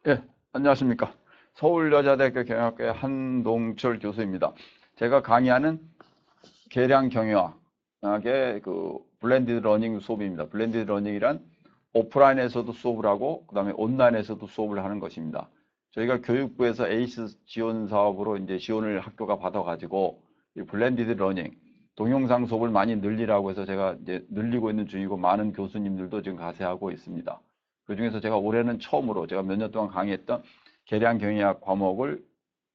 예, 안녕하십니까. 서울여자대학교 경영학과의 한동철 교수입니다. 제가 강의하는 계량 경영학의 블렌디드 러닝 수업입니다. 블렌디드 러닝이란 오프라인에서도 수업을 하고 그다음에 온라인에서도 수업을 하는 것입니다. 저희가 교육부에서 에이스 지원 사업으로 이제 지원을 학교가 받아가지고 이 블렌디드 러닝 동영상 수업을 많이 늘리라고 해서 제가 이제 늘리고 있는 중이고 많은 교수님들도 지금 가세하고 있습니다. 그중에서 제가 올해는 처음으로 제가 몇 년 동안 강의했던 계량 경영학 과목을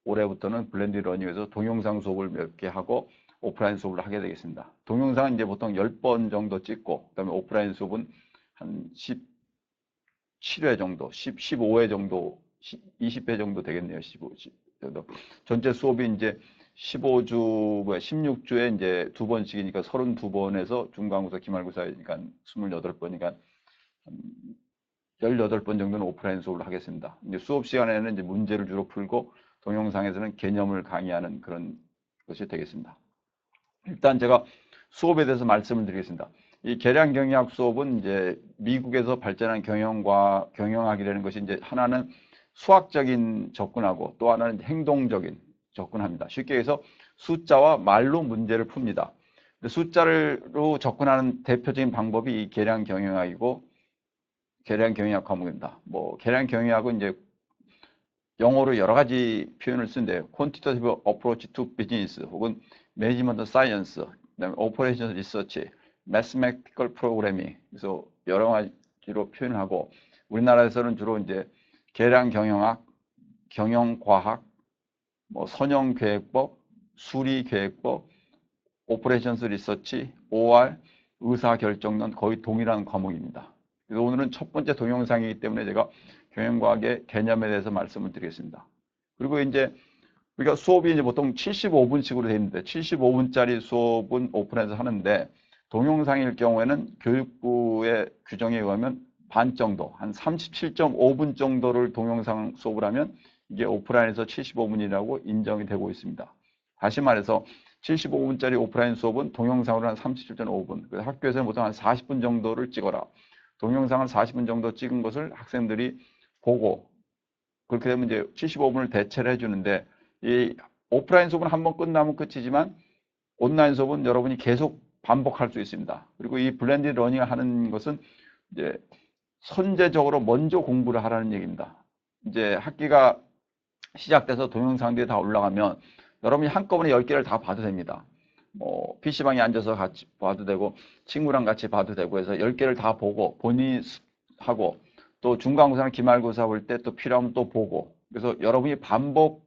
올해부터는 블렌디드 러닝에서 동영상 수업을 몇 개 하고 오프라인 수업을 하게 되겠습니다. 동영상은 이제 보통 10번 정도 찍고 그다음에 오프라인 수업은 한 17회 정도, 15회 정도, 20회 정도 되겠네요. 15, 정도. 전체 수업이 이제 16주에 이제 두 번씩이니까 32번에서 중간고사, 기말고사니까 28번이니까 18번 정도는 오프라인 수업을 하겠습니다. 이제 수업 시간에는 이제 문제를 주로 풀고 동영상에서는 개념을 강의하는 그런 것이 되겠습니다. 일단 제가 수업에 대해서 말씀을 드리겠습니다. 이 계량 경영학 수업은 이제 미국에서 발전한 경영학이라는 것이 이제 하나는 수학적인 접근하고 또 하나는 행동적인 접근합니다. 쉽게 해서 숫자와 말로 문제를 풉니다. 숫자로 접근하는 대표적인 방법이 이 계량 경영학이고 계량 경영학 과목입니다. 뭐 계량 경영학은 이제 영어로 여러 가지 표현을 쓰는데요. Quantitative Approach to Business 혹은 Management Science, 그다음에 Operations Research, Mathematical Programming 그래서 여러 가지로 표현하고 우리나라에서는 주로 이제 계량 경영학, 경영과학, 뭐 선형계획법, 수리계획법, Operations Research, OR, 의사결정론 거의 동일한 과목입니다. 그래서 오늘은 첫 번째 동영상이기 때문에 제가 경영과학의 개념에 대해서 말씀을 드리겠습니다. 그리고 이제 우리가 수업이 이제 보통 75분씩으로 되어 있는데 75분짜리 수업은 오픈해서 하는데 동영상일 경우에는 교육부의 규정에 의하면 반 정도, 한 37.5분 정도를 동영상 수업을 하면 이게 오프라인에서 75분이라고 인정이 되고 있습니다. 다시 말해서 75분짜리 오프라인 수업은 동영상으로 한 37.5분, 학교에서는 보통 한 40분 정도를 찍어라. 동영상을 40분 정도 찍은 것을 학생들이 보고 그렇게 되면 이제 75분을 대체를 해주는데 이 오프라인 수업은 한번 끝나면 끝이지만 온라인 수업은 여러분이 계속 반복할 수 있습니다. 그리고 이 블렌디드 러닝을 하는 것은 이제 선제적으로 먼저 공부를 하라는 얘기입니다. 이제 학기가 시작돼서 동영상들이 다 올라가면 여러분이 한꺼번에 10개를 다 봐도 됩니다. 뭐 PC방에 앉아서 같이 봐도 되고 친구랑 같이 봐도 되고 해서 10개를 다 보고 본인이 하고 또 중간고사나 기말고사 볼 때 또 필요하면 또 보고 그래서 여러분이 반복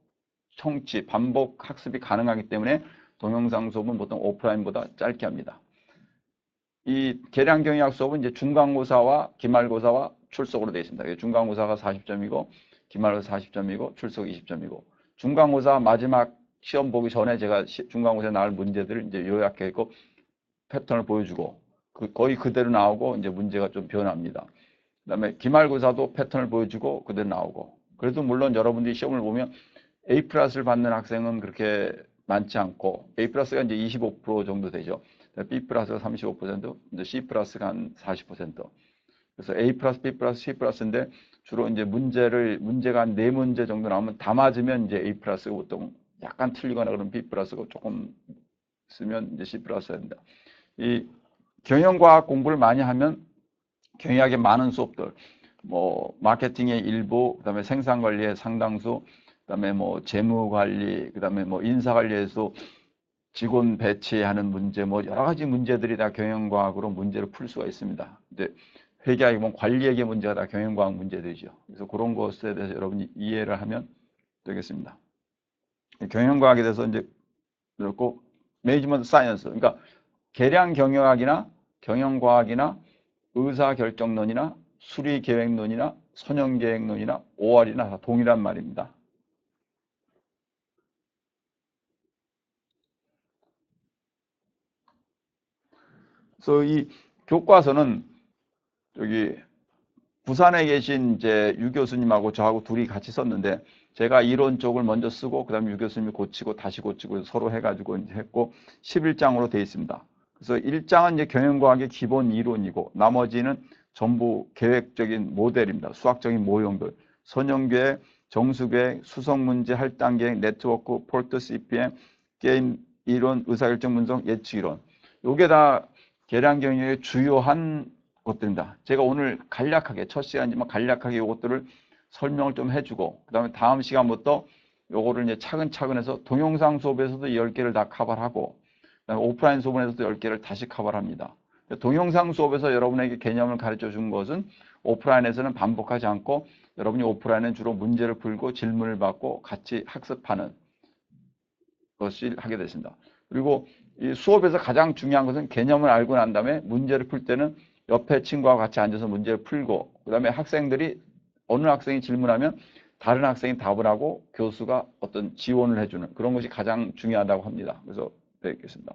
청취, 반복 학습이 가능하기 때문에 동영상 수업은 보통 오프라인보다 짧게 합니다. 이 계량 경영학 수업은 이제 중간고사와 기말고사와 출석으로 되어 있습니다. 중간고사가 40점이고 기말고사 40점이고 출석 20점이고 중간고사 마지막 시험 보기 전에 제가 중간고사에 나올 문제들을 이제 요약해서 패턴을 보여주고 거의 그대로 나오고 이제 문제가 좀 변합니다. 그다음에 기말고사도 패턴을 보여주고 그대로 나오고 그래도 물론 여러분들이 시험을 보면 A 플러스를 받는 학생은 그렇게 많지 않고 A 플러스가 이제 25% 정도 되죠. B 플러스가 35%, 이제 C 플러스가 한 40%. 그래서 A 플러스, B 플러스, C 플러스인데 주로 이제 문제가 한 4문제 정도 나오면 다 맞으면 이제 A 플러스가 보통 약간 틀리거나 그러면 B 플러스가 조금 쓰면 이제 C 플러스가 됩니다. 이 경영과학 공부를 많이 하면 경영학의 많은 수업들, 뭐 마케팅의 일부, 그다음에 생산관리의 상당수, 그다음에 뭐 재무관리, 그다음에 뭐 인사관리에서 직원 배치하는 문제, 뭐 여러 가지 문제들이 다 경영과학으로 문제를 풀 수가 있습니다. 근데 회계학이 뭐 관리액의 문제가 다 경영과학 문제들이죠. 그래서 그런 것에 대해서 여러분이 이해를 하면 되겠습니다. 경영과학에 대해서 이제 그렇고 매니지먼트 사이언스, 그러니까 계량 경영학이나 경영과학이나 의사결정론이나 수리계획론이나 선형계획론이나 OR이나 다 동일한 말입니다. 그래서 이 교과서는 여기 부산에 계신 이제 유 교수님하고 저하고 둘이 같이 썼는데 제가 이론 쪽을 먼저 쓰고 그다음에 유 교수님이 고치고 다시 고치고 서로 해가지고 이제 했고 11장으로 되어 있습니다. 그래서 1장은 이제 경영과학의 기본 이론이고 나머지는 전부 계획적인 모델입니다. 수학적인 모형들. 선형계획, 정수계획, 수성문제, 할당계획, 네트워크, 폴트 CPM, 게임 이론, 의사결정 분석, 예측 이론. 요게 다 계량 경영의 주요한 것들입니다. 제가 오늘 간략하게 첫 시간이지만 간략하게 요것들을 설명을 좀 해주고 그 다음에 다음 시간부터 요거를 이제 차근차근 해서 동영상 수업에서도 10개를 다 커버를 하고 그다음에 오프라인 수업에서도 10개를 다시 커버를 합니다. 동영상 수업에서 여러분에게 개념을 가르쳐 준 것은 오프라인에서는 반복하지 않고 여러분이 오프라인은 주로 문제를 풀고 질문을 받고 같이 학습하는 것을 하게 되십니다. 그리고 이 수업에서 가장 중요한 것은 개념을 알고 난 다음에 문제를 풀 때는 옆에 친구와 같이 앉아서 문제를 풀고 그 다음에 학생들이 어느 학생이 질문하면 다른 학생이 답을 하고 교수가 어떤 지원을 해주는 그런 것이 가장 중요하다고 합니다. 그래서 되겠습니다.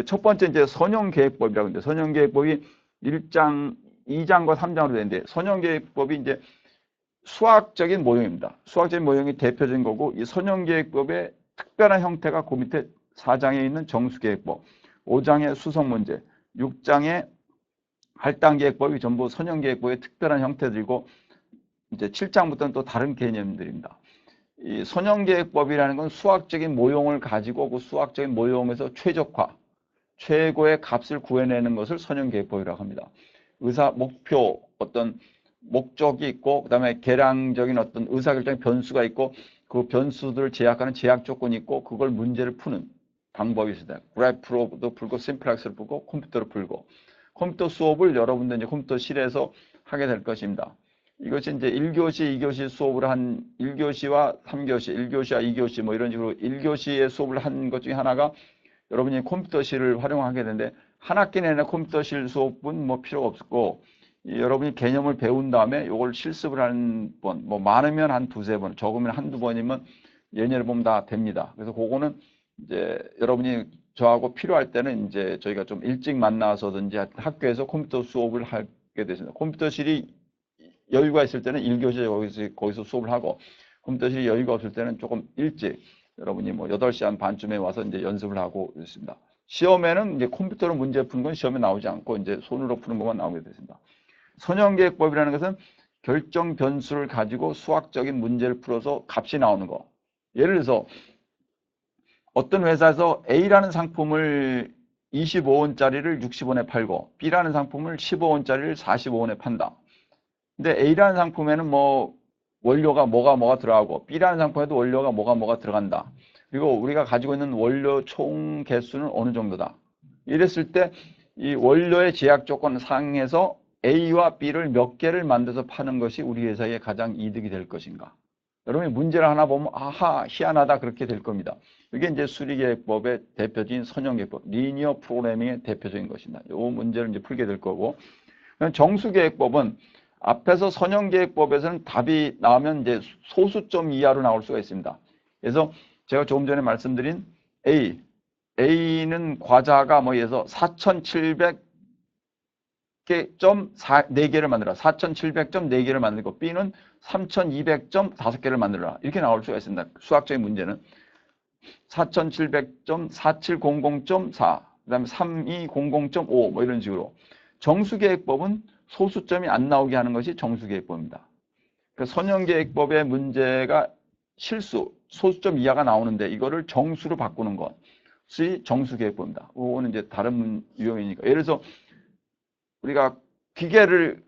첫 번째 이제 선형계획법이라고 하는데 선형계획법이 1장, 2장과 3장으로 되는데 선형계획법이 이제 수학적인 모형입니다. 수학적인 모형이 대표적인 거고 이 선형계획법의 특별한 형태가 그 밑에 4장에 있는 정수계획법, 5장의 수성문제, 6장의 할당계획법이 전부 선형계획법의 특별한 형태들이고 이제 7장부터는 또 다른 개념들입니다. 이 선형계획법이라는 건 수학적인 모형을 가지고 그 수학적인 모형에서 최적화, 최고의 값을 구해내는 것을 선형계획법이라고 합니다. 의사 목표, 어떤 목적이 있고 그 다음에 계량적인 어떤 의사결정 변수가 있고 그 변수들을 제약하는 제약 조건이 있고 그걸 문제를 푸는 방법이 있습니다. 그래프로도 풀고 심플렉스로 풀고 컴퓨터로 풀고 컴퓨터 수업을 여러분들 이제 컴퓨터실에서 하게 될 것입니다. 이것이 이제 1교시, 2교시 수업을 한 1교시와 3교시, 1교시와 2교시 뭐 이런 식으로 1교시의 수업을 한 것 중에 하나가 여러분이 컴퓨터실을 활용하게 되는데 한 학기 내내 컴퓨터실 수업은 뭐 필요 없고 여러분이 개념을 배운 다음에 이걸 실습을 한 번, 뭐 많으면 한 두세 번, 적으면 한두 번이면 예년을 보면 다 됩니다. 그래서 그거는 이제 여러분이 저하고 필요할 때는 이제 저희가 좀 일찍 만나서든지 학교에서 컴퓨터 수업을 하게 되십니다. 컴퓨터실이 여유가 있을 때는 1교시 거기서 수업을 하고 컴퓨터실이 여유가 없을 때는 조금 일찍 여러분이 뭐 8시 한 반쯤에 와서 이제 연습을 하고 있습니다. 시험에는 이제 컴퓨터로 문제 푸는 건 시험에 나오지 않고 이제 손으로 푸는 것만 나오게 됐습니다. 선형계획법이라는 것은 결정 변수를 가지고 수학적인 문제를 풀어서 값이 나오는 거. 예를 들어서 어떤 회사에서 A라는 상품을 25원짜리를 60원에 팔고 B라는 상품을 15원짜리를 45원에 판다. 근데 A라는 상품에는 뭐 원료가 뭐가 들어가고 B라는 상품에도 원료가 뭐가 들어간다. 그리고 우리가 가지고 있는 원료 총 개수는 어느 정도다. 이랬을 때 이 원료의 제약 조건 상에서 A와 B를 몇 개를 만들어서 파는 것이 우리 회사에 가장 이득이 될 것인가. 여러분이 문제를 하나 보면 아하 희한하다 그렇게 될 겁니다. 이게 이제 수리계획법의 대표적인 선형계획법, 리니어 프로그래밍의 대표적인 것입니다. 이 문제를 이제 풀게 될 거고 정수계획법은 앞에서 선형계획법에서는 답이 나오면 이제 소수점 이하로 나올 수가 있습니다. 그래서 제가 조금 전에 말씀드린 A는 과자가 뭐 해서 4,700점4개를 만들어라. 4,700점4개를 만들고 B는 3,200점 5개를 만들어라. 이렇게 나올 수가 있습니다. 수학적인 문제는 4,700점 4700.4 그 다음에 3200.5 뭐 이런 식으로 정수계획법은 소수점이 안 나오게 하는 것이 정수계획법입니다. 그러니까 선형계획법의 문제가 실수, 소수점 이하가 나오는데 이거를 정수로 바꾸는 것이 정수계획법입니다. 그거는 이제 다른 유형이니까. 예를 들어서 우리가 기계를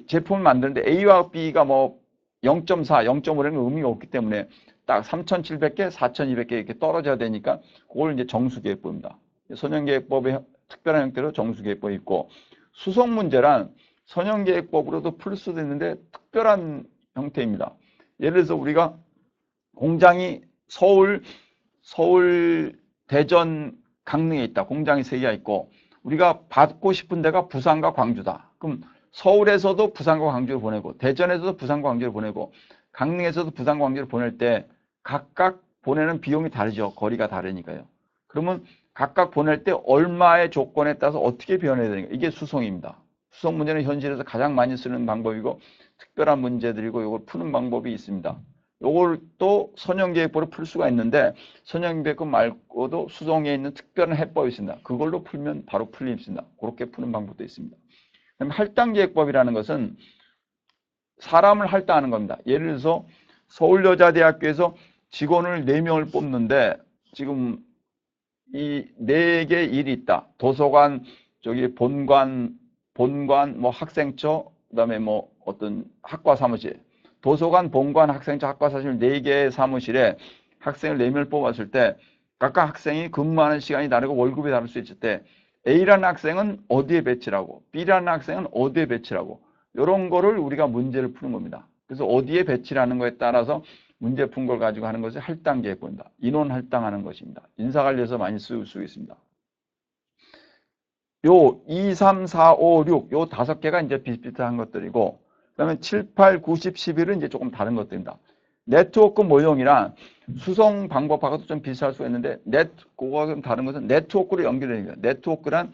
제품을 만드는데 A와 B가 뭐 0.4, 0.5라는 의미가 없기 때문에 딱 3,700개, 4,200개 이렇게 떨어져야 되니까 그걸 이제 정수계획법입니다. 선형계획법의 특별한 형태로 정수계획법이 있고 수성문제란 선형계획법으로도 풀 수도 있는데 특별한 형태입니다. 예를 들어서 우리가 공장이 서울, 대전, 강릉에 있다. 공장이 3개가 있고 우리가 받고 싶은 데가 부산과 광주다. 그럼 서울에서도 부산과 광주를 보내고 대전에서도 부산과 광주를 보내고 강릉에서도 부산과 광주를 보낼 때 각각 보내는 비용이 다르죠. 거리가 다르니까요. 그러면 각각 보낼 때 얼마의 조건에 따라서 어떻게 변해야 되는가. 이게 수성입니다. 수성 문제는 현실에서 가장 많이 쓰는 방법이고 특별한 문제들이고 이걸 푸는 방법이 있습니다. 이걸 또 선형계획법으로 풀 수가 있는데 선형계획법 말고도 수성에 있는 특별한 해법이 있습니다. 그걸로 풀면 바로 풀립니다. 그렇게 푸는 방법도 있습니다. 그럼 할당계획법이라는 것은 사람을 할당하는 겁니다. 예를 들어서 서울여자대학교에서 직원을 4명을 뽑는데 지금 이 4개 일이 있다. 도서관, 저기 본관, 뭐 학생처, 그다음에 뭐 어떤 학과 사무실, 도서관, 본관, 학생처, 학과 사무실 4개의 사무실에 학생을 4명을 뽑았을 때 각각 학생이 근무하는 시간이 다르고 월급이 다를 수 있을 때 A라는 학생은 어디에 배치라고, B라는 학생은 어디에 배치라고, 이런 거를 우리가 문제를 푸는 겁니다. 그래서 어디에 배치라는 거에 따라서 문제 푼 걸 가지고 하는 것을 할당 계획본이다. 인원 할당하는 것입니다. 인사관리에서 많이 쓰고 있습니다. 요 2, 3, 4, 5, 6, 요 5개가 이제 비슷비슷한 것들이고, 그다음에 7, 8, 9, 10, 11은 이제 조금 다른 것들입니다. 네트워크 모형이랑 수성 방법하고도 좀 비슷할 수 있는데, 그거와 좀 다른 것은 네트워크로 연결되는 거예요. 네트워크란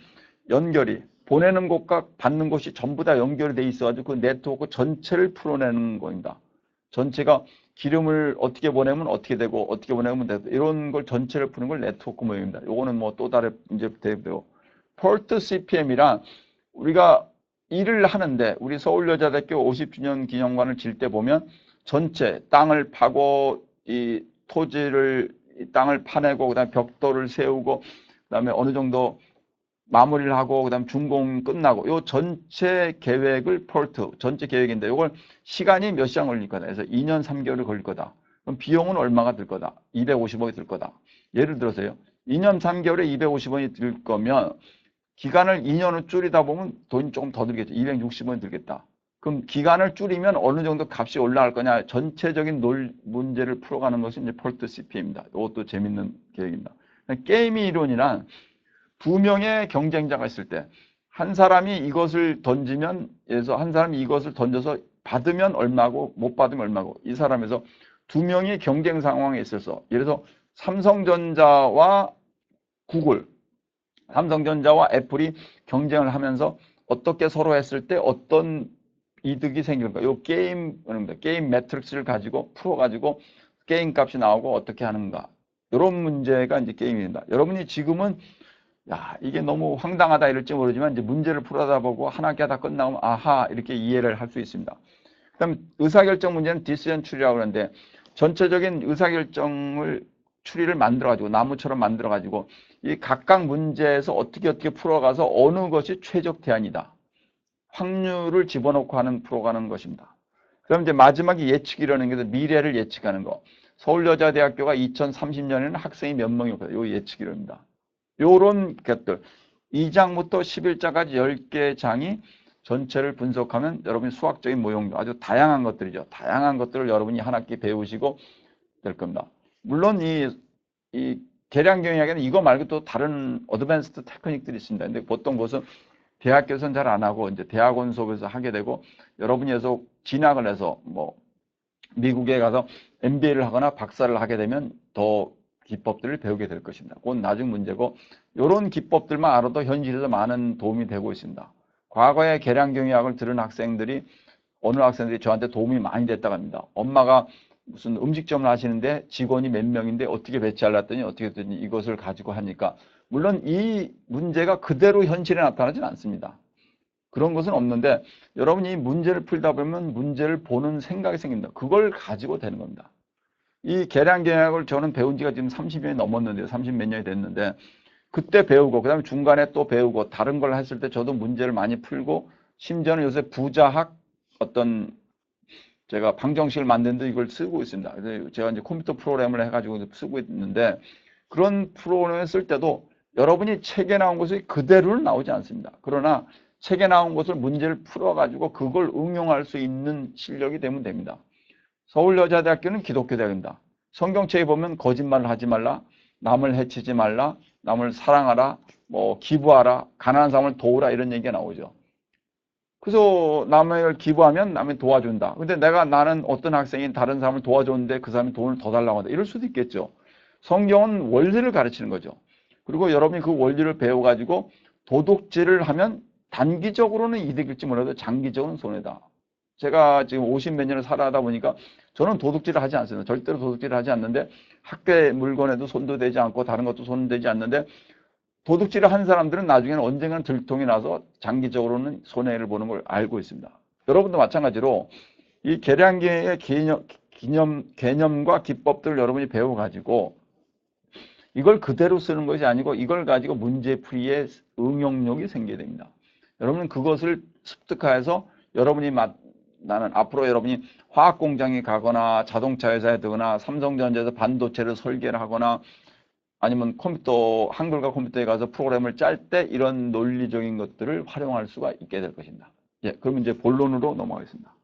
연결이, 보내는 곳과 받는 곳이 전부 다 연결이 돼 있어가지고 그 네트워크 전체를 풀어내는 겁니다. 전체가 기름을 어떻게 보내면 어떻게 되고, 어떻게 보내면 되고, 이런 걸 전체를 푸는 걸 네트워크 모형입니다. 요거는 뭐 또 다른 이제 되고, 폴트 CPM이란 우리가 일을 하는데, 우리 서울여자대학교 50주년 기념관을 질 때 보면 전체 땅을 파고 이 토지를, 이 땅을 파내고 그다음에 벽돌을 세우고 그다음에 어느 정도 마무리를 하고 그다음 준공 끝나고 요 전체 계획을 폴트, 전체 계획인데 이걸 시간이 몇 시간 걸릴 거다. 그래서 2년 3개월이 걸릴 거다. 그럼 비용은 얼마가 들 거다. 250억이 들 거다. 예를 들어서요. 2년 3개월에 250원이 들 거면 기간을 2년을 줄이다 보면 돈이 조금 더 들겠죠. 260원이 들겠다. 그럼 기간을 줄이면 어느 정도 값이 올라갈 거냐. 전체적인 문제를 풀어가는 것이 이제 폴트 CPM입니다. 이것도 재밌는 계획입니다. 게임의 이론이란 두 명의 경쟁자가 있을 때 한 사람이 이것을 던지면, 예를 들어서 한 사람이 이것을 던져서 받으면 얼마고 못 받으면 얼마고, 이 사람에서 두 명이 경쟁 상황에 있어서, 예를 들어서 삼성전자와 구글, 삼성전자와 애플이 경쟁을 하면서 어떻게 서로 했을 때 어떤 이득이 생길까? 요 게임, 게임 매트릭스를 가지고 풀어가지고 게임 값이 나오고 어떻게 하는가? 이런 문제가 이제 게임입니다. 여러분이 지금은 야, 이게 너무 황당하다 이럴지 모르지만 이제 문제를 풀어다 보고 한 학기 하다 끝나면 아하 이렇게 이해를 할 수 있습니다. 그다음 의사결정 문제는 디시전 추리라고 하는데 전체적인 의사결정을 추리를 만들어 가지고 나무처럼 만들어 가지고 이 각각 문제에서 어떻게 풀어가서 어느 것이 최적 대안이다. 확률을 집어넣고 하는 풀어가는 것입니다. 그럼 이제 마지막에 예측이라는 게 미래를 예측하는 거. 서울여자대학교가 2030년에는 학생이 몇 명일 거다. 요 예측이랍니다. 요런 것들 2장부터 11장까지 10개 장이 전체를 분석하면 여러분이 수학적인 모형 아주 다양한 것들이죠. 다양한 것들을 여러분이 한 학기 배우시고 될 겁니다. 물론 이 계량 경영학에는 이거 말고 또 다른 어드밴스드 테크닉들이 있습니다. 근데 보통 그것은 대학교에서는 잘 안 하고 이제 대학원 수업에서 하게 되고 여러분이 해서 진학을 해서 뭐 미국에 가서 MBA를 하거나 박사를 하게 되면 더 기법들을 배우게 될 것입니다. 그건 나중 문제고 이런 기법들만 알아도 현실에서 많은 도움이 되고 있습니다. 과거에 계량 경영학을 들은 학생들이 어느 학생들이 저한테 도움이 많이 됐다고 합니다. 엄마가 무슨 음식점을 하시는데 직원이 몇 명인데 어떻게 배치하려더니 어떻게 됐더니 이것을 가지고 하니까 물론 이 문제가 그대로 현실에 나타나지는 않습니다. 그런 것은 없는데 여러분이 이 문제를 풀다 보면 문제를 보는 생각이 생깁니다. 그걸 가지고 되는 겁니다. 이 계량 경영학을 저는 배운 지가 지금 30년이 넘었는데요. 30 몇 년이 됐는데 그때 배우고 그 다음에 중간에 또 배우고 다른 걸 했을 때 저도 문제를 많이 풀고 심지어는 요새 부자학 어떤 제가 방정식을 만드는데 이걸 쓰고 있습니다. 그래서 제가 이제 컴퓨터 프로그램을 해가지고 쓰고 있는데 그런 프로그램을 쓸 때도 여러분이 책에 나온 것이 그대로는 나오지 않습니다. 그러나 책에 나온 것을 문제를 풀어가지고 그걸 응용할 수 있는 실력이 되면 됩니다. 서울여자대학교는 기독교 대학입니다. 성경책에 보면 거짓말을 하지 말라, 남을 해치지 말라, 남을 사랑하라, 뭐 기부하라, 가난한 사람을 도우라 이런 얘기가 나오죠. 그래서 남을 기부하면 남이 도와준다. 근데 나는 어떤 학생이 다른 사람을 도와줬는데 그 사람이 돈을 더 달라고 한다. 이럴 수도 있겠죠. 성경은 원리를 가르치는 거죠. 그리고 여러분이 그 원리를 배워가지고 도둑질을 하면 단기적으로는 이득일지 몰라도 장기적으로는 손해다. 제가 지금 50 몇 년을 살아다 보니까 저는 도둑질을 하지 않습니다. 절대로 도둑질을 하지 않는데 학교의 물건에도 손도 대지 않고 다른 것도 손대지 않는데 도둑질을 한 사람들은 나중에는 언젠가는 들통이 나서 장기적으로는 손해를 보는 걸 알고 있습니다. 여러분도 마찬가지로 이 계량경의 개념과 기법들을 여러분이 배워가지고 이걸 그대로 쓰는 것이 아니고 이걸 가지고 문제풀이의 응용력이 생겨야 됩니다. 여러분은 그것을 습득해서 여러분이 나는 앞으로 여러분이 화학공장에 가거나 자동차 회사에 들거나 삼성전자에서 반도체를 설계를 하거나 아니면 한글과 컴퓨터에 가서 프로그램을 짤 때 이런 논리적인 것들을 활용할 수가 있게 될 것입니다. 예, 그럼 이제 본론으로 넘어가겠습니다.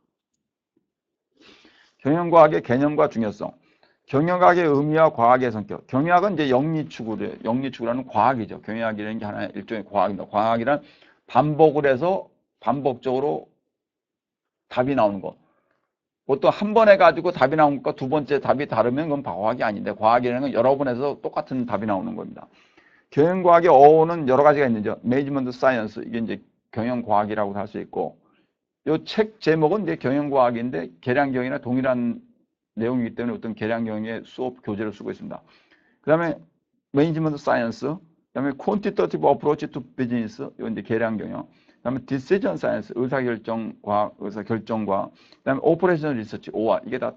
경영과학의 개념과 중요성. 경영학의 의미와 과학의 성격. 경영학은 이제 영리추구라는 과학이죠. 경영학이라는 게 하나의 일종의 과학입니다. 과학이란 반복을 해서 반복적으로 답이 나오는 것. 보통 한 번 해가지고 답이 나온 것과 두 번째 답이 다르면 그건 과학이 아닌데 과학이라는 건 여러 번 해서 똑같은 답이 나오는 겁니다. 경영과학의 어원은 여러 가지가 있는죠. 매니지먼트 사이언스, 이게 이제 경영과학이라고 할 수 있고, 이 책 제목은 이제 경영과학인데 계량경이나 동일한 내용이기 때문에 어떤 계량경의 수업 교재를 쓰고 있습니다. 그 다음에 매니지먼트 사이언스, 그 다음에 퀀티터티브 어프로치 투 비즈니스, 이건 이제 계량경영. 그 다음에 디시전 사이언스, 의사결정과, 그 다음에 오퍼레이션 리서치, OR. 이게 다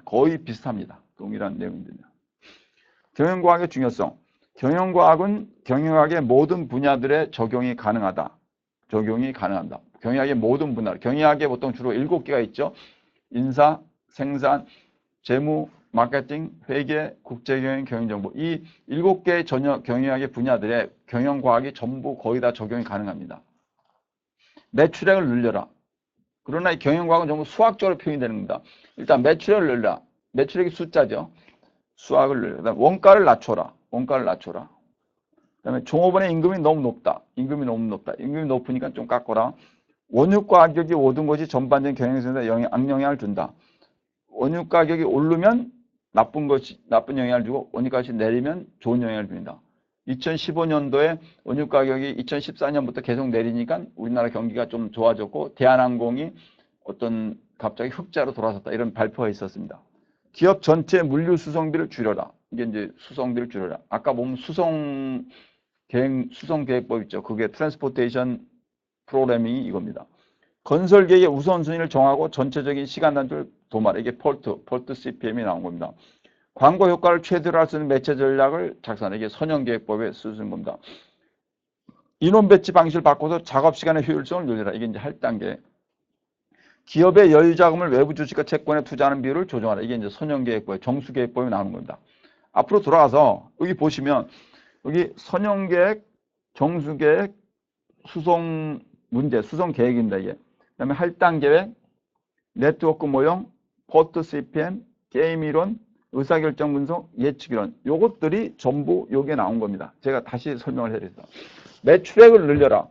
거의 비슷합니다. 동일한 내용입니다. 경영과학의 중요성. 경영과학은 경영학의 모든 분야들의 적용이 가능하다. 경영학의 모든 분야. 경영학에 보통 주로 7개가 있죠. 인사, 생산, 재무, 마케팅, 회계, 국제경영, 경영정보. 이 7개의 경영학의 분야들의 경영과학이 전부 거의 다 적용이 가능합니다. 매출액을 늘려라. 그러나 이 경영과학은 전부 수학적으로 표현이 되는 겁니다. 일단 매출액을 늘려라. 매출액이 숫자죠. 수학을 늘려. 그다음 원가를 낮춰라. 그다음에 종업원의 임금이 너무 높다. 임금이 높으니까 좀 깎아라. 원유 가격이 오른 것이 전반적인 경영생산에 악영향을 준다. 원유 가격이 오르면 나쁜 영향을 주고 원유 가격이 내리면 좋은 영향을 줍니다. 2015년도에 원유 가격이 2014년부터 계속 내리니까 우리나라 경기가 좀 좋아졌고 대한항공이 갑자기 흑자로 돌아섰다. 이런 발표가 있었습니다. 기업 전체 물류 수송비를 줄여라. 이게 이제 수송비를 줄여라. 아까 보면 수송계획법 있죠. 그게 트랜스포테이션 프로그래밍이 이겁니다. 건설계획의 우선순위를 정하고 전체적인 시간 단축을 도말해. 이게 폴트 CPM이 나온 겁니다. 광고 효과를 최대로 할 수 있는 매체 전략을 작성하는. 이게 선형계획법에 쓰는 겁니다. 인원 배치 방식을 바꿔서 작업시간의 효율성을 늘려라. 이게 이제 할 단계. 기업의 여유 자금을 외부 주식과 채권에 투자하는 비율을 조정하라. 이게 이제 선형계획법, 정수계획법이 나오는 겁니다. 앞으로 돌아가서 여기 보시면 여기 선형계획, 정수계획, 수송 계획입니다. 이게. 그다음에 할당 계획, 네트워크 모형, 포트 CPM, 게임 이론, 의사결정 분석, 예측 이론. 요것들이 전부 여기에 나온 겁니다. 제가 다시 설명을 해드립니다. 매출액을 늘려라.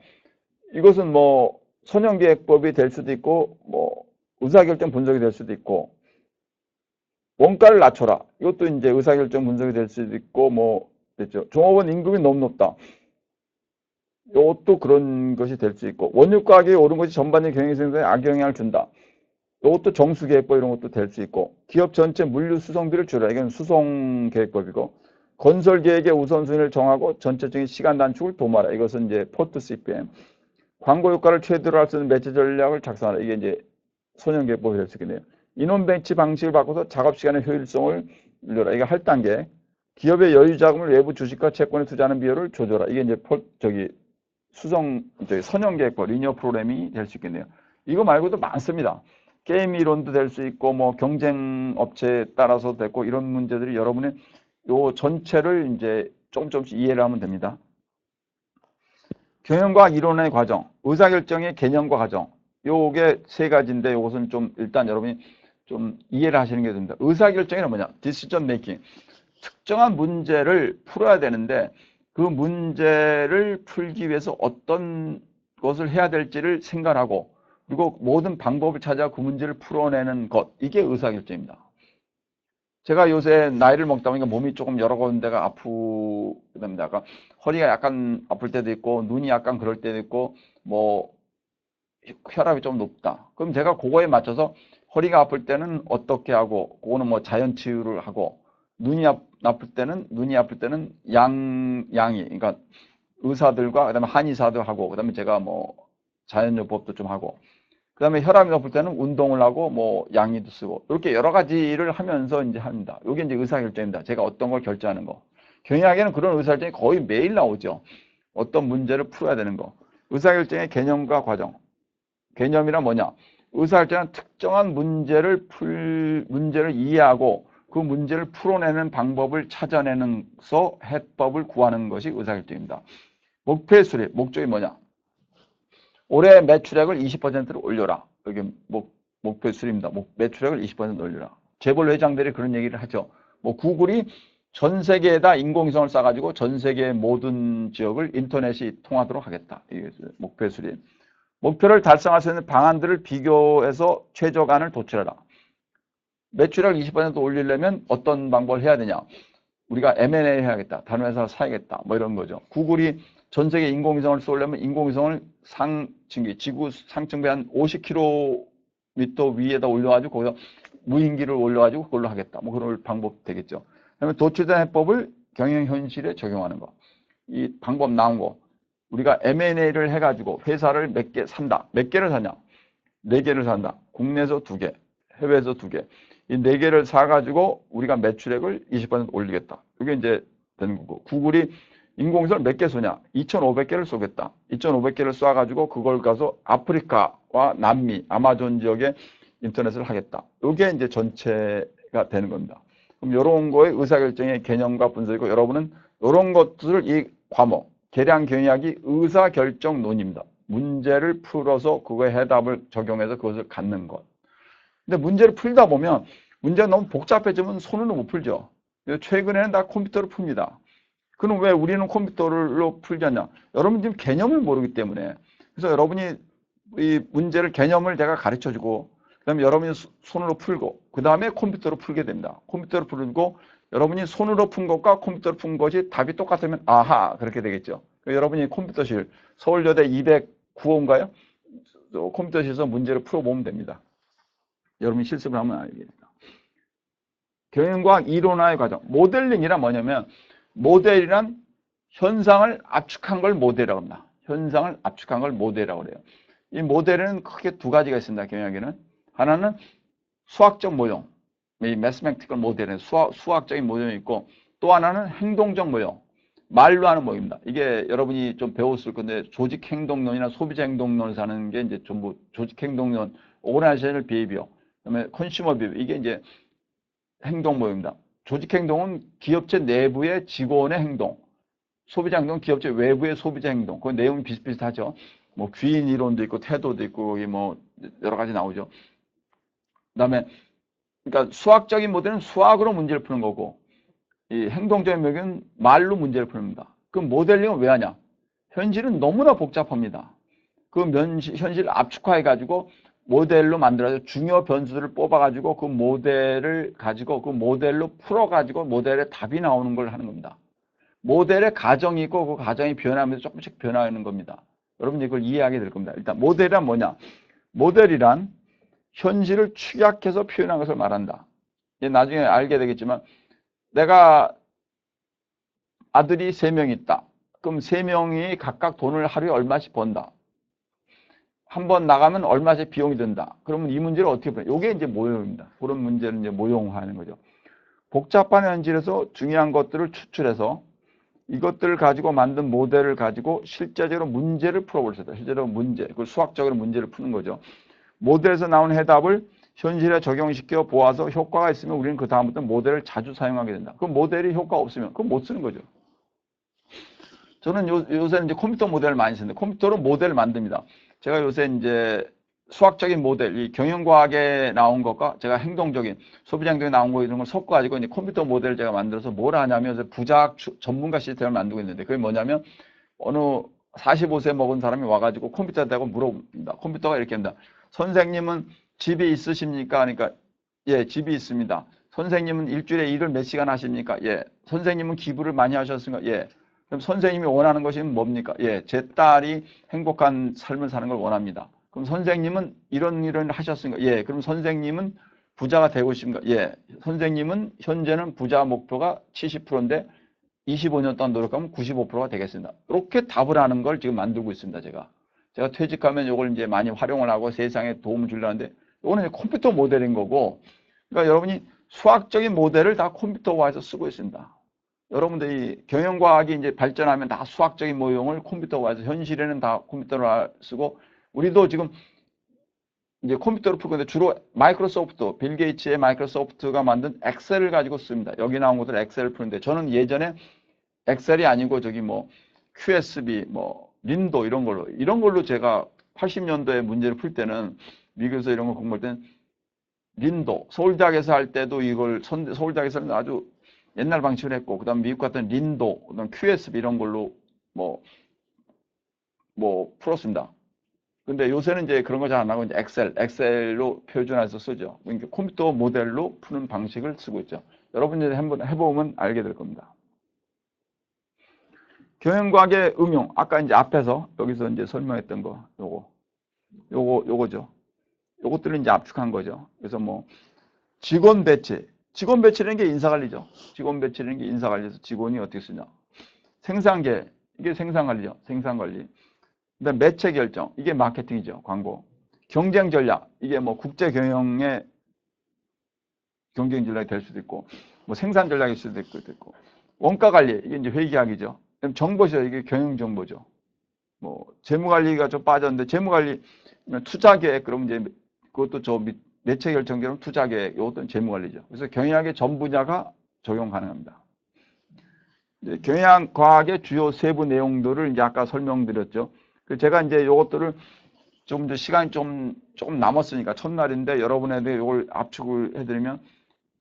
이것은 뭐 선형계획법이 될 수도 있고 뭐 의사결정 분석이 될 수도 있고 원가를 낮춰라. 이것도 이제 의사결정 분석이 될 수도 있고 뭐 됐죠. 종업원 임금이 너무 높다. 이것도 그런 것이 될 수 있고 원유 가격이 오른 것이 전반적인 경영생산에 악영향을 준다. 이것도 정수계획법 이런 것도 될 수 있고 기업 전체 물류 수송비를 줄여라. 이건 수송계획법이고 건설계획의 우선순위를 정하고 전체적인 시간 단축을 도모하라. 이것은 이제 포트 CPM. 광고 효과를 최대로 할 수 있는 매체 전략을 작성하라. 이게 이제 선형계획법이 될 수 있겠네요. 인원 배치 방식을 바꿔서 작업시간의 효율성을 늘려라. 이게 할 단계. 기업의 여유 자금을 외부 주식과 채권에 투자하는 비율을 조절하라. 이게 이제 선형계획법, 리니어 프로그래밍이 될 수 있겠네요. 이거 말고도 많습니다. 게임 이론도 될 수 있고, 뭐 경쟁 업체에 따라서 됐고, 이런 문제들이 여러분의 요 전체를 이제 조금씩 이해를 하면 됩니다. 경영과학 이론의 과정, 의사결정의 개념과 과정. 요게 세 가지인데 요것은 좀 일단 여러분이 좀 이해를 하시는 게 됩니다. 의사결정이란 뭐냐? 디시전 메이킹. 특정한 문제를 풀어야 되는데 그 문제를 풀기 위해서 어떤 것을 해야 될지를 생각하고 그리고 모든 방법을 찾아 그 문제를 풀어내는 것. 이게 의사결정입니다. 제가 요새 나이를 먹다 보니까 몸이 조금 여러 군데가 아프답니다. 약간 허리가 약간 아플 때도 있고 눈이 약간 그럴 때도 있고 뭐 혈압이 좀 높다. 그럼 제가 그거에 맞춰서 허리가 아플 때는 어떻게 하고 그거는 뭐 자연 치유를 하고 눈이 아플 때는 양이 그러니까 의사들과 그다음에 한의사도 하고 그다음에 제가 뭐 자연요법도 좀 하고 그 다음에 혈압이 높을 때는 운동을 하고 뭐 양이도 쓰고 이렇게 여러 가지를 하면서 이제 합니다. 이게 이제 의사결정입니다. 제가 어떤 걸 결정하는 거. 경영학에는 그런 의사결정이 거의 매일 나오죠. 어떤 문제를 풀어야 되는 거. 의사결정의 개념과 과정. 개념이란 뭐냐? 의사결정은 특정한 문제를 이해하고 그 문제를 풀어내는 방법을 찾아내면서 해법을 구하는 것이 의사결정입니다. 목표의 수립, 목적이 뭐냐? 올해 매출액을 20%로 올려라. 여기 목표 수립입니다. 매출액을 20% 올려라. 재벌 회장들이 그런 얘기를 하죠. 뭐 구글이 전 세계에다 인공위성을 쏴가지고 전 세계의 모든 지역을 인터넷이 통하도록 하겠다. 이게 목표 수립. 목표를 달성할 수 있는 방안들을 비교해서 최저간을 도출해라. 매출액을 20% 올리려면 어떤 방법을 해야 되냐? 우리가 M&A 해야겠다. 다른 회사 사야겠다. 뭐 이런 거죠. 구글이 전 세계 인공위성을 쏘려면 인공위성을 지구 상층배 한 50km 위에다 올려가지고 거기서 무인기를 올려가지고 그걸로 하겠다. 뭐 그런 방법 되겠죠. 그다음에 도출된 해법을 경영 현실에 적용하는 거. 이 방법 나온 거. 우리가 M&A를 해가지고 회사를 몇 개 산다. 몇 개를 사냐? 4개를 산다. 국내에서 2개, 해외에서 2개. 이 4개를 사가지고 우리가 매출액을 20% 올리겠다. 이게 이제 되는 거고. 구글이 인공위성을 몇 개 쏘냐? 2,500개를 쏘겠다. 2,500개를 쏴가지고 그걸 가서 아프리카와 남미, 아마존 지역에 인터넷을 하겠다. 이게 이제 전체가 되는 겁니다. 그럼 이런 거의 의사결정의 개념과 분석이고 여러분은 이런 것들을 이 과목, 계량 경영학이 의사결정론입니다. 문제를 풀어서 그거에 해답을 적용해서 그것을 갖는 것. 근데 문제를 풀다 보면 문제가 너무 복잡해지면 손으로 못 풀죠. 최근에는 다 컴퓨터로 풉니다. 그럼 왜 우리는 컴퓨터로 풀지 않냐? 여러분 지금 개념을 모르기 때문에. 그래서 여러분이 이 문제를 개념을 제가 가르쳐주고 그다음에 여러분이 손으로 풀고 그 다음에 컴퓨터로 풀게 됩니다. 컴퓨터로 풀고 여러분이 손으로 푼 것과 컴퓨터로 푼 것이 답이 똑같으면 아하 그렇게 되겠죠. 여러분이 컴퓨터실 서울여대 209호인가요? 컴퓨터실에서 문제를 풀어보면 됩니다. 여러분이 실습을 하면 알겠습니다. 경영과학 이론화의 과정. 모델링이란 뭐냐면 모델이란 현상을 압축한 걸 모델이라고 합니다. 현상을 압축한 걸 모델이라고 그래요. 이 모델은 크게 2가지가 있습니다. 경영학에는. 하나는 수학적 모형, 이 매스메틱컬 모델은 수학적인 모형이 있고 또 하나는 행동적 모형, 말로 하는 모형입니다. 이게 여러분이 좀 배웠을 건데 조직행동론이나 소비자행동론에서 하는 게 이제 전부 조직행동론, 오거나이제이션을 비헤비어, 그다음에 컨슈머 비헤비어 이게 이제 행동 모형입니다. 조직행동은 기업체 내부의 직원의 행동, 소비자 행동은 기업체 외부의 소비자 행동. 그 내용이 비슷비슷하죠. 뭐 귀인 이론도 있고 태도도 있고 거기 뭐 여러 가지 나오죠. 그다음에 그러니까 수학적인 모델은 수학으로 문제를 푸는 거고 이 행동적인 모델은 말로 문제를 푸는다. 그 모델링은 왜 하냐? 현실은 너무나 복잡합니다. 그 현실을 압축화해 가지고 모델로 만들어서 중요 변수들을 뽑아가지고 그 모델을 가지고 그 모델로 풀어가지고 모델의 답이 나오는 걸 하는 겁니다. 모델의 가정이 있고 그 가정이 변하면서 조금씩 변화하는 겁니다. 여러분 이걸 이해하게 될 겁니다. 일단 모델이란 뭐냐? 모델이란 현실을 축약해서 표현한 것을 말한다. 나중에 알게 되겠지만 내가 아들이 3명 있다. 그럼 3명이 각각 돈을 하루에 얼마씩 번다. 한 번 나가면 얼마씩 비용이 든다. 그러면 이 문제를 어떻게 풀어요? 이게 이제 모형입니다. 그런 문제를 이제 모형화하는 거죠. 복잡한 현실에서 중요한 것들을 추출해서 이것들을 가지고 만든 모델을 가지고 실제적으로 문제를 풀어볼 수 있다. 실제로 문제, 그 수학적으로 문제를 푸는 거죠. 모델에서 나온 해답을 현실에 적용시켜 보아서 효과가 있으면 우리는 그 다음부터 모델을 자주 사용하게 된다. 그 모델이 효과 없으면 그건 못 쓰는 거죠. 저는 요새는 이제 컴퓨터 모델을 많이 쓰는데 컴퓨터로 모델을 만듭니다. 제가 요새 이제 수학적인 모델, 이 경영과학에 나온 것과 제가 행동적인 소비자 행동에 나온 거 이런 걸 섞어가지고 이제 컴퓨터 모델을 제가 만들어서 뭘 하냐면 부자학 전문가 시스템을 만들고 있는데 그게 뭐냐면 어느 45세 먹은 사람이 와가지고 컴퓨터에 대고 물어봅니다. 컴퓨터가 이렇게 합니다. 선생님은 집이 있으십니까? 그러니까 예, 집이 있습니다. 선생님은 일주일에 일을 몇 시간 하십니까? 예. 선생님은 기부를 많이 하셨습니까? 예. 그럼 선생님이 원하는 것이 뭡니까? 예, 제 딸이 행복한 삶을 사는 걸 원합니다. 그럼 선생님은 이런 일을 하셨습니까? 예, 그럼 선생님은 부자가 되고 싶습니까? 예, 선생님은 현재는 부자 목표가 70%인데 25년 동안 노력하면 95%가 되겠습니다. 이렇게 답을 하는 걸 지금 만들고 있습니다, 제가. 제가 퇴직하면 이걸 이제 많이 활용을 하고 세상에 도움을 주려는데 이거는 이제 컴퓨터 모델인 거고, 그러니까 여러분이 수학적인 모델을 다 컴퓨터화해서 쓰고 있습니다. 여러분들이 경영과학이 이제 발전하면 다 수학적인 모형을 컴퓨터화해서 현실에는 다 컴퓨터로 쓰고, 우리도 지금 이제 컴퓨터로 풀 건데 주로 마이크로소프트, 빌 게이츠의 마이크로소프트가 만든 엑셀을 가지고 씁니다. 여기 나온 것들 엑셀을 푸는데 저는 예전에 엑셀이 아니고 저기 뭐 QSB, 뭐 린도 이런 걸로 제가 80년도에 문제를 풀 때는 미국에서 이런 거 공부할 때는 린도, 서울대학에서 할 때도 이걸 서울대학에서는 아주 옛날 방식을 했고, 그 다음 미국 같은 린도, 그 다음 QSB 이런 걸로 뭐 풀었습니다. 근데 요새는 이제 그런 거 잘 안 하고 이제 엑셀로 표준화해서 쓰죠. 그러니까 컴퓨터 모델로 푸는 방식을 쓰고 있죠. 여러분들이 한번 해보면 알게 될 겁니다. 경영과학의 응용, 아까 이제 앞에서 여기서 이제 설명했던 거, 요거죠. 요것들을 이제 압축한 거죠. 그래서 뭐 직원 배치라는 게 인사관리죠. 직원 배치라는 게 인사관리에서 직원이 어떻게 쓰냐. 생산계, 이게 생산관리죠. 생산관리. 그다음 매체 결정, 이게 마케팅이죠. 광고. 경쟁 전략, 이게 뭐 국제 경영의 경쟁 전략이 될 수도 있고, 뭐 생산 전략일 수도 있고, 원가 관리, 이게 이제 회계학이죠. 정보죠. 이게 경영 정보죠. 뭐 재무 관리가 좀 빠졌는데 재무 관리, 투자 계획, 그러면 이제 그것도 저 매체 결정 결은 투자 계획, 이것도 재무 관리죠. 그래서 경영학의 전 분야가 적용 가능합니다. 경영 과학의 주요 세부 내용들을 이제 아까 설명드렸죠. 제가 이제 이것들을 좀 이제 시간이 조금 남았으니까 첫날인데 여러분에게 이걸 압축을 해드리면,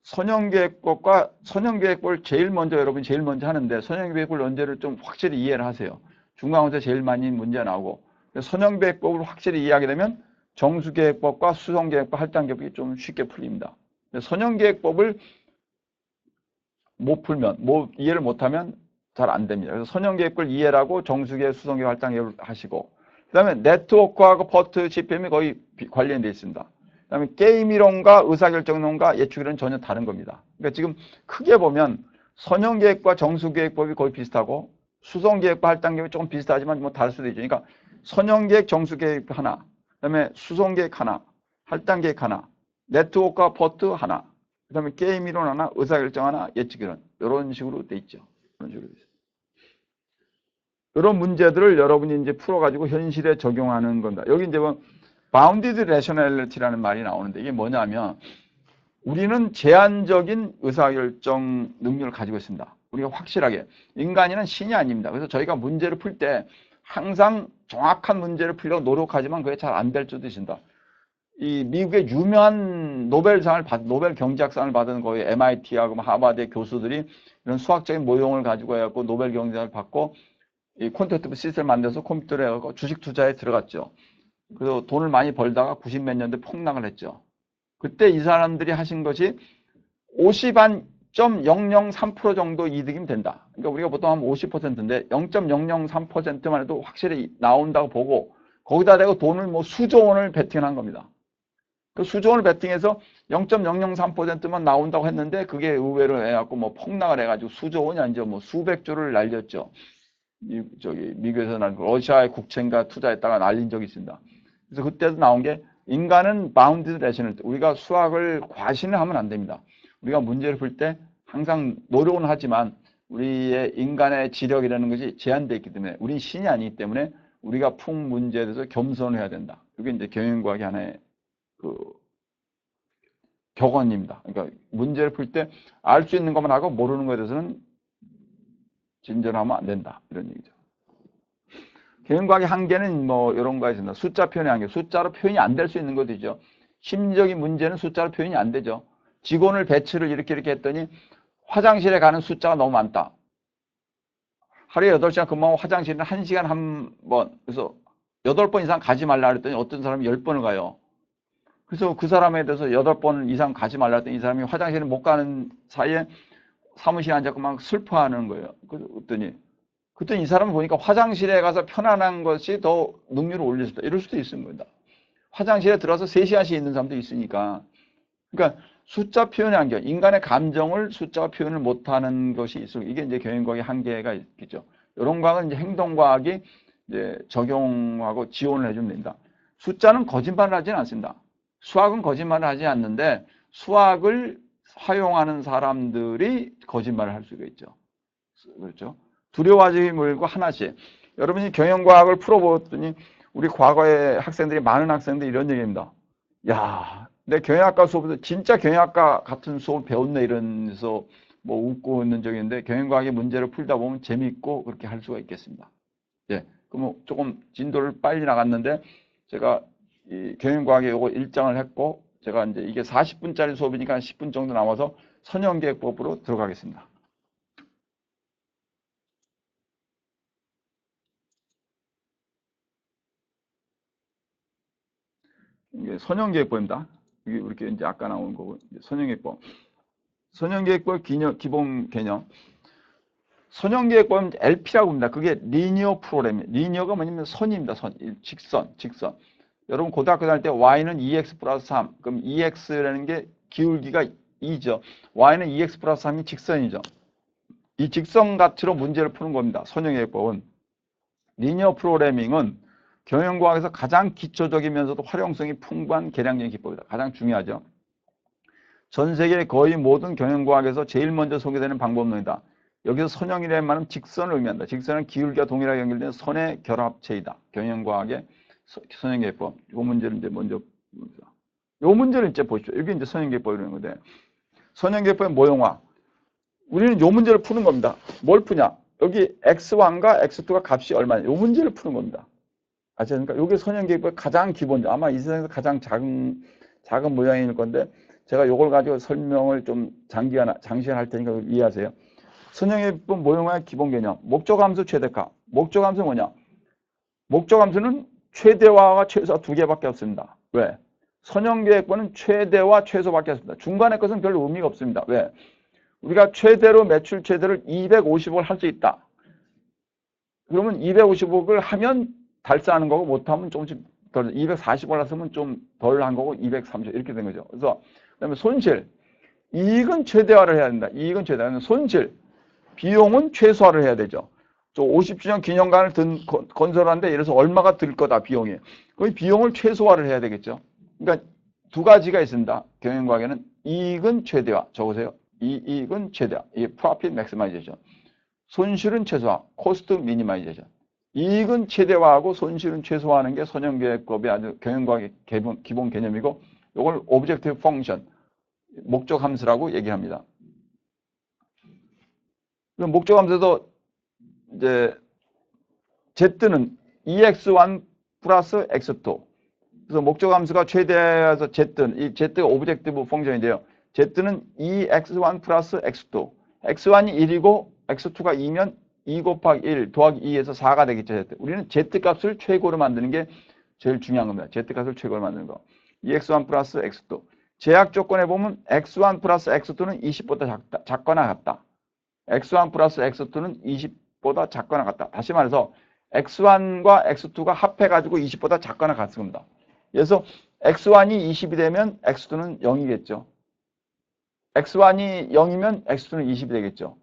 선형계획법을 제일 먼저 하는데, 선형계획법 문제를 좀 확실히 이해를 하세요. 중간고사 제일 많이 문제 나오고, 선형계획법을 확실히 이해하게 되면 정수계획법과 수성계획법, 할당계획법이 좀 쉽게 풀립니다. 선형계획법을 못 풀면, 이해를 못하면 잘 안 됩니다. 그래서 선형계획을 이해를 하고 정수계획, 수성계획, 할당계획을 하시고, 그 다음에 네트워크하고 퍼트 GPM이 거의 관련되어 있습니다. 그 다음에 게임이론과 의사결정론과 예측이론은 전혀 다른 겁니다. 그러니까 지금 크게 보면 선형계획과 정수계획법이 거의 비슷하고, 수성계획과 할당계획이 조금 비슷하지만 뭐 다를 수도 있죠. 그러니까 선형계획, 정수계획 하나, 그 다음에 수성계획 하나, 할당계획 하나, 네트워크와 퍼트 하나, 그 다음에 게임이론 하나, 의사결정 하나, 예측이론, 이런 식으로 돼 있죠. 이런 식으로 돼 있어요. 이런 문제들을 여러분이 이제 풀어가지고 현실에 적용하는 건다. 여기 이제 뭐 bounded rationality라는 말이 나오는데, 이게 뭐냐면 우리는 제한적인 의사결정 능력을 가지고 있습니다. 우리가 확실하게 인간이는 신이 아닙니다. 그래서 저희가 문제를 풀 때 항상 정확한 문제를 풀려고 노력하지만 그게 잘 안 될 수도 있습니다. 이 미국의 유명한 노벨 경제학상을 받은 거의 MIT하고 하버드의 교수들이 이런 수학적인 모형을 가지고 해갖고 노벨 경제학을 받고 이 콘텐트 시스템을 만들어서 컴퓨터를 해갖고 주식 투자에 들어갔죠. 그래서 돈을 많이 벌다가 90 몇 년대 폭락을 했죠. 그때 이 사람들이 하신 것이 50.003% 정도 이득이면 된다. 그러니까 우리가 보통 한 50%인데 0.003%만 해도 확실히 나온다고 보고, 거기다 대고 돈을 뭐 수조 원을 베팅한 겁니다. 그 수조 원을 베팅해서 0.003%만 나온다고 했는데 그게 의외로 해갖고 뭐 폭락을 해가지고 수조 원이 아니죠. 뭐 수백조를 날렸죠. 미국에서 난 러시아의 국채인가 투자했다가 날린 적이 있습니다. 그래서 그때도 나온 게 인간은 bounded rationality, 우리가 수학을 과신을 하면 안 됩니다. 우리가 문제를 풀 때 항상 노력은 하지만 우리의 인간의 지력이라는 것이 제한되어 있기 때문에, 우린 신이 아니기 때문에 우리가 푼 문제에 대해서 겸손을 해야 된다. 이게 이제 경영과학의 하나의 그 격언입니다. 그러니까 문제를 풀 때 알 수 있는 것만 하고 모르는 것에 대해서는 진전하면 안 된다. 이런 얘기죠. 경영과학의 한계는 뭐 이런 거가 있습니다. 숫자 표현의 한계. 숫자로 표현이 안 될 수 있는 것이죠. 심리적인 문제는 숫자로 표현이 안 되죠. 직원을 배치를 이렇게 했더니 화장실에 가는 숫자가 너무 많다. 하루에 8시간 근무하고 화장실은 1시간 한 번, 그래서 8번 이상 가지 말라 그랬더니 어떤 사람이 10번을 가요. 그래서 그 사람에 대해서 8번 이상 가지 말라 했더니 이 사람이 화장실을 못 가는 사이에 사무실에 앉아서 막 슬퍼하는 거예요. 그랬더니 이 사람을 보니까 화장실에 가서 편안한 것이 더 능률을 올릴 수 있다. 이럴 수도 있습니다. 화장실에 들어서 3시간씩 있는 사람도 있으니까. 그러니까 숫자 표현의 한계, 인간의 감정을 숫자와 표현을 못하는 것이 있을, 이게 이제 경영과학의 한계가 있겠죠. 이런 과학은 이제 행동과학이 이제 적용하고 지원을 해주면 됩니다. 숫자는 거짓말을 하지는 않습니다. 수학은 거짓말을 하지 않는데 수학을 활용하는 사람들이 거짓말을 할 수가 있죠. 그렇죠? 두려워하지 말고 하나씩. 여러분이 경영과학을 풀어보았더니 우리 과거에 학생들이 많은 학생들이 이런 얘기입니다. 야, 내 경영학과 수업에서 진짜 경영학과 같은 수업을 배웠네 이러면서 뭐 웃고 있는 적이 있는데 경영과학의 문제를 풀다 보면 재미있고 그렇게 할 수가 있겠습니다. 예, 그럼 조금 진도를 빨리 나갔는데 제가 이 경영과학에 요거 일장을 했고 제가 이제 이게 40분짜리 수업이니까 한 10분 정도 남아서 선형계획법으로 들어가겠습니다. 이게 선형계획법입니다. 이게 이렇게 이제 아까 나온 거고 선형계획법. 선형계획법 기본 개념. 선형계획법은 LP라고 합니다. 그게 리니어 프로그램. 리니어가 뭐냐면 선입니다. 선, 직선. 여러분 고등학교 다닐 때 y는 2x 플러스 3. 그럼 2x라는 게 기울기가 2죠. y는 2x 플러스 3이 직선이죠. 이 직선 가치로 문제를 푸는 겁니다. 선형계획법은. 리니어 프로그래밍은 경영과학에서 가장 기초적이면서도 활용성이 풍부한 계량적인 기법이다. 가장 중요하죠. 전 세계 거의 모든 경영과학에서 제일 먼저 소개되는 방법론이다. 여기서 선형이라는 말은 직선을 의미한다. 직선은 기울기와 동일하게 연결된 선의 결합체이다. 경영과학의 선형계획법. 이 문제를 이제 먼저 봅니다. 이 문제를 이제 보십시오. 이게 이제 선형계획법이라는 건데, 선형계획법의 모형화. 우리는 이 문제를 푸는 겁니다. 뭘 푸냐? 여기 x1과 x2가 값이 얼마냐? 이 문제를 푸는 겁니다. 아시겠습니까? 이게 선형계획법의 가장 기본적, 아마 이 세상에서 가장 작은 모양일 건데, 제가 이걸 가지고 설명을 좀 장시간 할 테니까 이해하세요. 선형계획법 모형화의 기본 개념. 목적함수 최대화. 목적함수는 뭐냐? 목적함수는 최대화와 최소화 두 개밖에 없습니다. 왜? 선형계획법은 최대와 최소밖에 없습니다. 중간의 것은 별로 의미가 없습니다. 왜? 우리가 최대로 매출 최대를 250억을 할 수 있다. 그러면 250억을 하면 달성하는 거고 못하면 조금씩 덜, 240억을 했으면 좀 덜 한 거고 230 이렇게 된 거죠. 그래서 그다음에 손실, 이익은 최대화를 해야 된다. 이익은 최대화는 손실, 비용은 최소화를 해야 되죠. 저 50주년 기념관을 건설하는데 예를 들어서 얼마가 들 거다 비용이. 그 비용을 최소화를 해야 되겠죠. 그러니까 두 가지가 있습니다. 경영과학에는 이익은 최대화. 적으세요. 이익은 최대화. 이게 profit maximization. 손실은 최소화. cost minimization. 이익은 최대화하고 손실은 최소화하는 게 선형계획법의 아주 경영과학의 기본 개념이고 이걸 objective function, 목적 함수라고 얘기합니다. 목적 함수도 이제 z는 EX1 플러스 X2. 그래서 목적 함수가 최대화해서 z는 이 z가 objective function인데요. z는 EX1 플러스 X2. X1이 1이고 X2가 2면 2 곱하기 1 더하기 2에서 4가 되겠죠. Z. 우리는 Z값을 최고로 만드는 게 제일 중요한 겁니다. Z값을 최고로 만드는 거. EX1 플러스 X2. 제약 조건에 보면 X1 플러스 X2는 20보다 작거나 같다. X1 플러스 X2는 20보다 작거나 같다. 다시 말해서 X1과 X2가 합해가지고 20보다 작거나 같습니다. 그래서 X1이 20이 되면 X2는 0이겠죠. X1이 0이면 X2는 20이 되겠죠.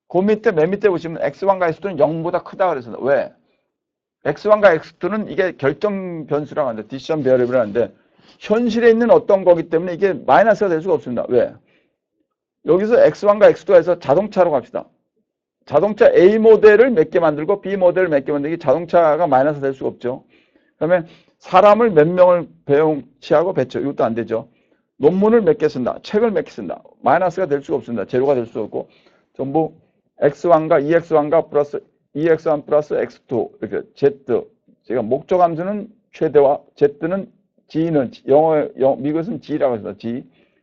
그 밑에 맨 밑에 보시면 X1과 X2는 0보다 크다 그랬습니다. 왜? X1과 X2는 이게 결정 변수라고 하는데 decision variable이라고 하는데 현실에 있는 어떤 거기 때문에 이게 마이너스가 될 수가 없습니다. 왜? 여기서 X1과 X2가 해서 자동차로 갑시다. 자동차 A 모델을 몇 개 만들고 B 모델을 몇 개 만들기 자동차가 마이너스 될 수가 없죠. 그러면 사람을 몇 명을 배치하고 배치 이것도 안 되죠. 논문을 몇 개 쓴다. 책을 몇 개 쓴다. 마이너스가 될 수가 없습니다. 제로가 될 수가 없고 전부 X1과 EX1과 플러스 EX1 플러스 X2 이렇게 Z 제가 목적 함수는 최대화 Z는 G는 미국에서는 G라고 합니다.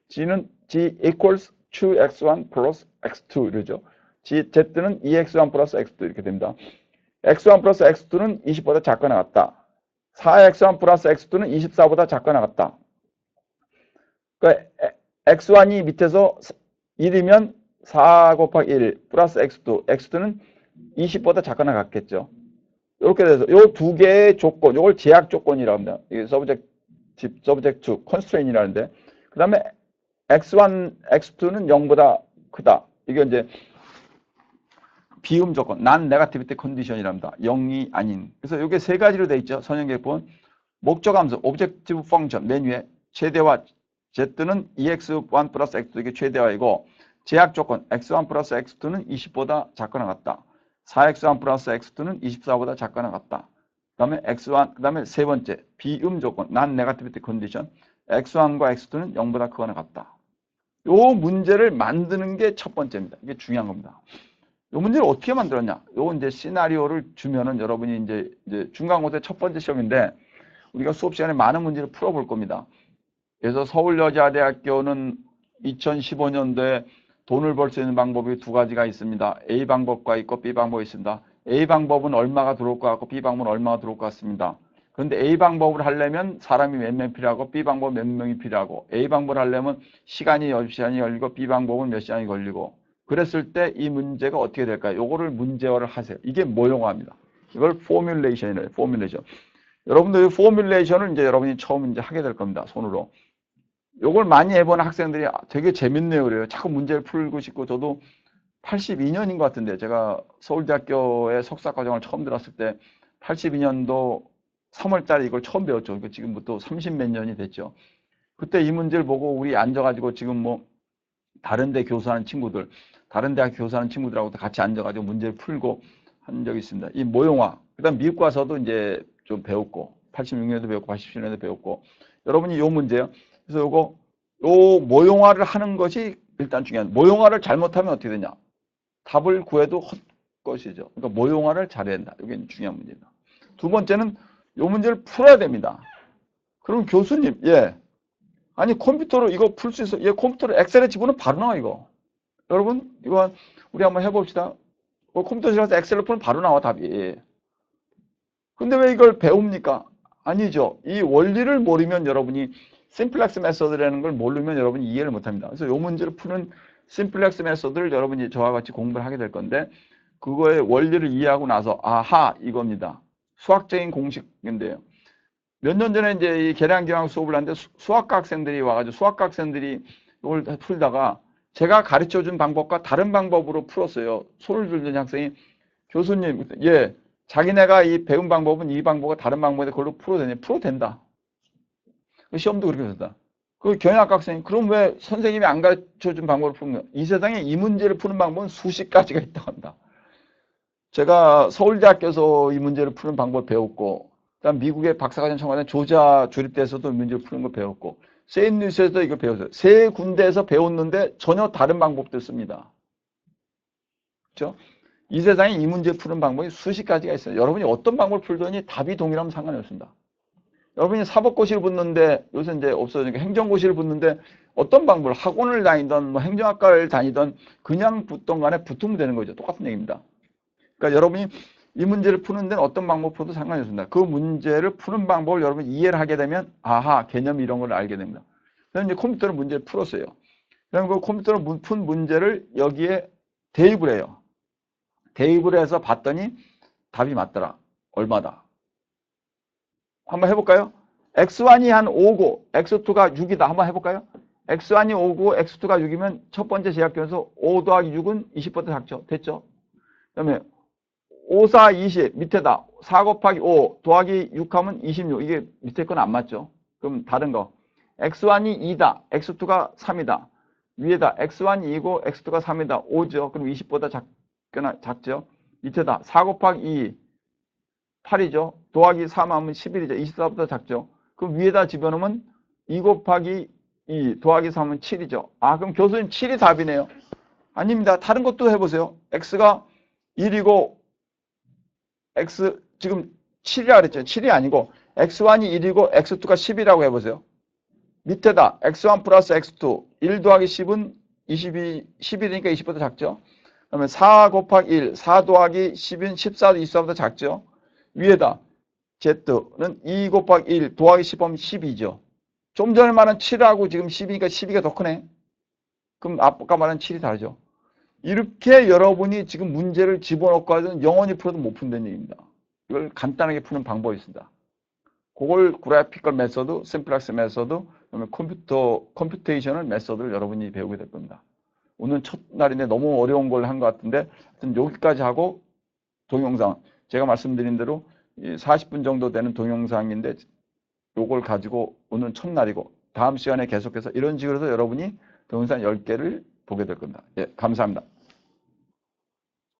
G는 G equals 2X1 플러스 X2 이러죠. Z는 EX1 플러스 X2 이렇게 됩니다. X1 플러스 X2는 20보다 작거나 같다. 4X1 플러스 X2는 24보다 작거나 같다. 그러니까 X1이 밑에서 1이면 4 곱하기 1 플러스 X2. X2는 20보다 작거나 같겠죠. 이렇게 돼서 이 두 개의 조건, 이걸 제약 조건이라고 합니다. 이게 subject to constraint이라는데 그 다음에 X1, X2는 0보다 크다. 이게 이제 비음 조건, 난 네거티비티 컨디션이랍니다. 0이 아닌. 그래서 이게 세 가지로 돼 있죠. 선형계본 목적 함수, 오브젝티브 펑션, 맨 위에 최대화, z는 2x1 플러스 x2 이게 최대화이고, 제약 조건, x1 플러스 x2는 20보다 작거나 같다. 4x1 플러스 x2는 24보다 작거나 같다. 그 다음에 x1, 그 다음에 세 번째, 비음 조건, 난 네거티비티 컨디션, x1과 x2는 0보다 크거나 같다. 요 문제를 만드는 게 첫 번째입니다. 이게 중요한 겁니다. 요 문제를 어떻게 만들었냐? 요 이제 시나리오를 주면은 여러분이 이제 중간고사 첫 번째 시험인데 우리가 수업 시간에 많은 문제를 풀어볼 겁니다. 그래서 서울여자대학교는 2015년도에 돈을 벌 수 있는 방법이 두 가지가 있습니다. A 방법과 있고 B 방법이 있습니다. A 방법은 얼마가 들어올 것 같고 B 방법은 얼마가 들어올 것 같습니다. 그런데 A 방법을 하려면 사람이 몇 명 필요하고 B 방법은 몇 명이 필요하고 A 방법을 하려면 시간이 10시간이 걸리고 B 방법은 몇 시간이 걸리고 그랬을 때 이 문제가 어떻게 될까요? 요거를 문제화를 하세요. 이게 모형화입니다. 이걸 포뮬레이션이래요. 포뮬레이션. 여러분들 포뮬레이션을 이제 여러분이 처음 이제 하게 될 겁니다. 손으로. 요걸 많이 해보는 학생들이 되게 재밌네요. 그래요. 자꾸 문제를 풀고 싶고 저도 82년인 것 같은데 제가 서울대학교에 석사과정을 처음 들었을 때 82년도 3월 달에 이걸 처음 배웠죠. 그러니까 지금부터 30 몇 년이 됐죠. 그때 이 문제를 보고 우리 앉아가지고 지금 뭐 다른 데 교수하는 친구들, 다른 대학 교수하는 친구들하고도 같이 앉아가지고 문제를 풀고 한 적이 있습니다. 이 모형화. 그 다음 미국 가서도 이제 좀 배웠고, 86년에도 배웠고, 87년에도 배웠고, 여러분이 요 문제요. 그래서 요거, 요 모형화를 하는 것이 일단 중요한, 모형화를 잘못하면 어떻게 되냐. 답을 구해도 헛것이죠. 그러니까 모형화를 잘해야 된다. 이게 중요한 문제입니다. 두 번째는 요 문제를 풀어야 됩니다. 그럼 교수님, 예. 아니, 컴퓨터로 이거 풀 수 있어. 예, 컴퓨터로 엑셀에 집어넣으면 바로 나와, 이거. 여러분, 이거 우리 한번 해봅시다. 컴퓨터에 가서 엑셀로 풀면 바로 나와, 답이. 근데 왜 이걸 배웁니까? 아니죠. 이 원리를 모르면 여러분이 심플렉스 메소드라는 걸 모르면 여러분이 이해를 못합니다. 그래서 이 문제를 푸는 심플렉스 메소드를 여러분이 저와 같이 공부를 하게 될 건데 그거의 원리를 이해하고 나서 아하 이겁니다. 수학적인 공식인데요. 몇 년 전에 이제 이 계량기왕 수업을 하는데 수학과 학생들이 와가지고 수학과 학생들이 이걸 풀다가 제가 가르쳐준 방법과 다른 방법으로 풀었어요. 손을 들던 학생이 교수님, 예, 자기네가 이 배운 방법은 이 방법과 다른 방법인데 그걸로 풀어도 되냐? 풀어도 된다. 시험도 그렇게 된다. 그 경영학과 학생이 그럼 왜 선생님이 안 가르쳐준 방법을 푸는 거야? 이 세상에 이 문제를 푸는 방법은 수십 가지가 있다고 한다. 제가 서울대학교에서 이 문제를 푸는 방법을 배웠고 그다음 미국의 박사과정 청와대 조지아 주립대에서도 이 문제를 푸는 걸 배웠고 세인루이스에서 이걸 배웠어요. 세 군데에서 배웠는데 전혀 다른 방법들 씁니다. 그렇죠? 이 세상에 이 문제 푸는 방법이 수십 가지가 있어요. 여러분이 어떤 방법을 풀더니 답이 동일하면 상관이 없습니다. 여러분이 사법고시를 붙는데 요새 이제 없어지니까 행정고시를 붙는데 어떤 방법을 학원을 다니던 뭐 행정학과를 다니던 그냥 붙던 간에 붙으면 되는 거죠. 똑같은 얘기입니다. 그러니까 여러분이 이 문제를 푸는 데는 어떤 방법 풀어도 상관이 없습니다. 그 문제를 푸는 방법을 여러분이 이해를 하게 되면 아하 개념 이런 걸 알게 됩니다. 그래서 이제 컴퓨터로 문제를 풀었어요. 그럼 그 컴퓨터로 푼 문제를 여기에 대입을 해요. 대입을 해서 봤더니 답이 맞더라. 얼마다? 한번 해볼까요? x1이 한 5고 x2가 6이다. 한번 해볼까요? x1이 5고 x2가 6이면 첫 번째 제약표에서 5 더하기 6은 20보다 작죠. 됐죠? 그 다음에 5, 4, 20 밑에다 4 곱하기 5 더하기 6 하면 26. 이게 밑에 건 안 맞죠? 그럼 다른 거. x1이 2다. x2가 3이다. 위에다 x1이 2고 x2가 3이다. 5죠. 그럼 20보다 작죠? 밑에다 4 곱하기 2 8이죠. 더하기 3 하면 11이죠. 24보다 작죠. 그럼 위에다 집어넣으면 2 곱하기 2 더하기 3은 7이죠. 아 그럼 교수님 7이 답이네요. 아닙니다. 다른 것도 해보세요. x가 1이고 x 지금 7이라 그랬죠. 7이 아니고 x1이 1이고 x2가 10이라고 해보세요. 밑에다 x1 플러스 x2 1 더하기 10은 11이니까 20보다 작죠. 그러면 4 곱하기 1 4 더하기 10은 14도 24보다 작죠. 위에다 z는 2 곱하기 1 더하기 10하면 12죠. 좀 전에 말한 7하고 지금 12니까 12가 더 크네. 그럼 아까 말한 7이 다르죠. 이렇게 여러분이 지금 문제를 집어넣고 하든 영원히 풀어도 못 푼다는 얘기입니다. 이걸 간단하게 푸는 방법이 있습니다. 그걸 그래피컬 메소드, 심플렉스 메소드, 그다음에 컴퓨테이셔널 메소드를 여러분이 배우게 될 겁니다. 오늘 첫날인데 너무 어려운 걸 한 것 같은데 하여튼 여기까지 하고 동영상 제가 말씀드린 대로 40분 정도 되는 동영상인데 요걸 가지고 오늘 첫날이고 다음 시간에 계속해서 이런 식으로 해서 여러분이 동영상 10개를 보게 될 겁니다. 예, 감사합니다.